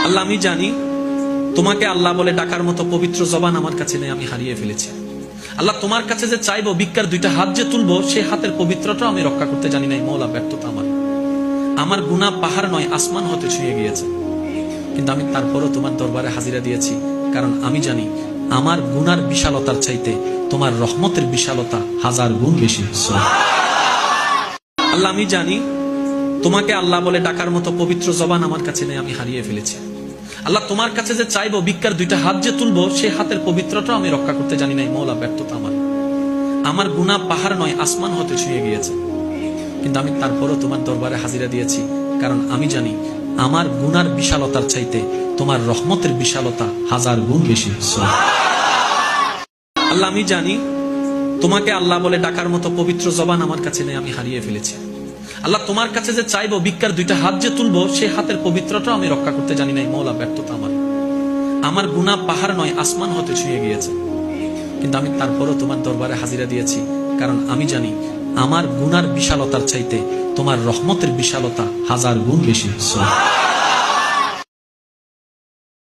আল্লাহ, আমি জানি তোমাকে আল্লাহ বলে ডাকার মতো পবিত্র জবান আমার কাছে নেই, আমি হারিয়ে ফেলেছি। আল্লাহ, তোমার কাছে যে চাইবো, ভিক্ষার দুইটা হাত যে তুলবো, সেই হাতের পবিত্রতা আমি রক্ষা করতে জানি নাই। মওলা, ব্যর্থতা আমার গুনাহ পাহাড় নয়, আসমান হতে ছুঁয়ে গিয়েছে, কিন্তু আমি তারপরও তোমার দরবারে হাজিরা দিয়েছি, কারণ আমি জানি আমার গুনার বিশালতার চাইতে তোমার রহমতের বিশালতা হাজার গুণ বেশি। আল্লাহ, আমি জানি তোমাকে আল্লাহ বলে ডাকার মতো পবিত্র জবান আমার কাছে নেই, আমি হারিয়ে ফেলেছি। আল্লাহ, তোমার কাছে যে চাইবো, ভিক্ষার দুইটা হাত যে তুলবো, সেই হাতের পবিত্রতা আমি রক্ষা করতে জানি নাই। মওলা, ব্যর্থতা আমার গুনাহ পাহাড় নয়, আসমান হতে ছুঁয়ে গিয়েছে, কিন্তু আমি তারপরও তোমার দরবারে হাজিরা দিয়েছি, কারণ আমি জানি আমার গুনার বিশালতার চাইতে তোমার রহমতের বিশালতা হাজার গুণ বেশি। আল্লাহ, আমি জানি তোমাকে আল্লাহ বলে ডাকার মতো পবিত্র জবান আমার কাছে নেই, আমি হারিয়ে ফেলেছি। আল্লাহ, তোমার কাছে যে চাইবো, ভিক্ষার দুইটা হাত যে তুলবো, সেই হাতের পবিত্রতা আমি রক্ষা করতে জানি নাই। মওলা, ব্যর্থতা আমার গুনাহ পাহাড় নয়, আসমান হতে ছুঁয়ে গিয়েছে, কিন্তু আমি তারপরও তোমার দরবারে হাজিরা দিয়েছি, কারণ আমি জানি আমার গুনার বিশালতার চাইতে তোমার রহমতের বিশালতা হাজার গুণ বেশি।